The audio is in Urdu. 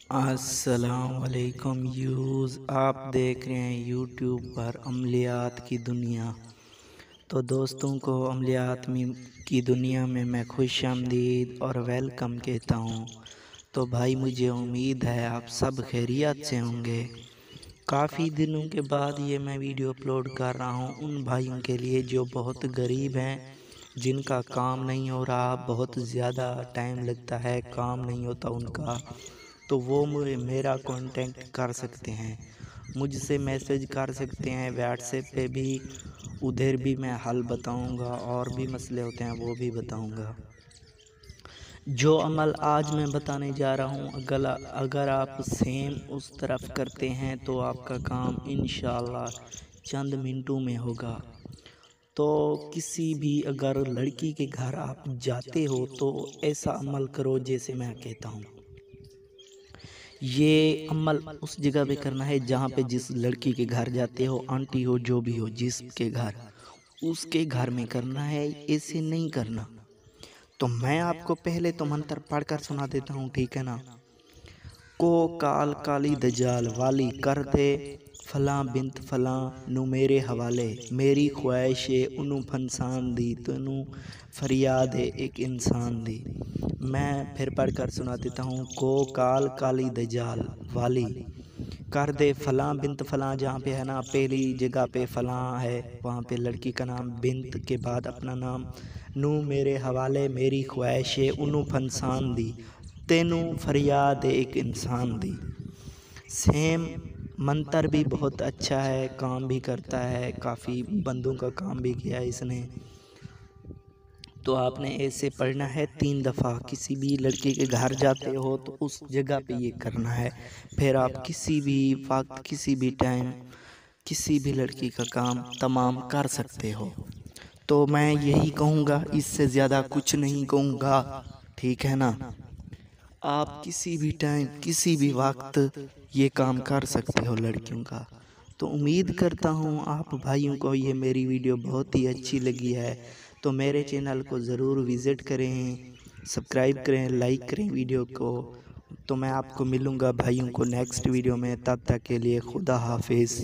السلام علیکم یوز آپ دیکھ رہے ہیں یوٹیوب پر عملیات کی دنیا۔ تو دوستوں کو عملیات کی دنیا میں خوش آمدید اور ویلکم کہتا ہوں۔ تو بھائی مجھے امید ہے آپ سب خیریت سے ہوں گے۔ کافی دنوں کے بعد یہ میں ویڈیو اپلوڈ کر رہا ہوں ان بھائیوں کے لیے جو بہت غریب ہیں، جن کا کام نہیں ہو رہا، بہت زیادہ ٹائم لگتا ہے، کام نہیں ہوتا ان کا، تو وہ میرا کانٹیکٹ کر سکتے ہیں، مجھ سے میسج کر سکتے ہیں واٹس ایپ پہ بھی، ادھر بھی میں حل بتاؤں گا، اور بھی مسئلے ہوتے ہیں وہ بھی بتاؤں گا۔ جو عمل آج میں بتانے جا رہا ہوں اگر آپ سیم اس طرف کرتے ہیں تو آپ کا کام انشاءاللہ چند منٹوں میں ہوگا۔ تو کسی بھی اگر لڑکی کے گھر آپ جاتے ہو تو ایسا عمل کرو جیسے میں کہتا ہوں۔ یہ عمل اس جگہ پہ کرنا ہے جہاں پہ جس لڑکی کے گھر جاتے ہو، آنٹی ہو جو بھی ہو، جس کے گھر، اس کے گھر میں کرنا ہے، ایسے نہیں کرنا۔ تو میں آپ کو پہلے تو منتر پڑھ کر سنا دیتا ہوں، ٹھیک ہے نا؟ کو کال کالی دجال والی کر دے فلاں بنت فلاں نو میرے حوالے، میری خواہش انو پھنسان دی تنو فریاد ایک انسان دی۔ میں پھر پڑھ کر سنا دیتا ہوں۔ کو کال کالی دجال والی کر دے فلاں بنت فلاں، جہاں پہ ہے نا پہلی جگہ پہ فلاں ہے، وہاں پہ لڑکی کا نام، بنت کے بعد اپنا نام، نو میرے حوالے، میری خواہش انو پھنسان دی تینو فریاد ایک انسان دی۔ سیم منتر بھی بہت اچھا ہے، کام بھی کرتا ہے، کافی بندوں کا کام بھی کیا ہے اس نے۔ تو آپ نے ایسے پڑھنا ہے 3 دفعہ۔ کسی بھی لڑکی کے گھر جاتے ہو تو اس جگہ پہ یہ کرنا ہے، پھر آپ کسی بھی وقت، کسی بھی ٹائم، کسی بھی لڑکی کا کام تمام کر سکتے ہو۔ تو میں یہی کہوں گا، اس سے زیادہ کچھ نہیں کہوں گا، ٹھیک ہے نا؟ آپ کسی بھی ٹائم، کسی بھی وقت یہ کام کر سکتے ہو لڑکیوں کا۔ تو امید کرتا ہوں آپ بھائیوں کو یہ میری ویڈیو بہت ہی اچھی لگی ہے، تو میرے چینل کو ضرور وزٹ کریں، سبسکرائب کریں، لائک کریں ویڈیو کو۔ تو میں آپ کو ملوں گا بھائیوں کو نیکسٹ ویڈیو میں، تب تک کے لیے خدا حافظ۔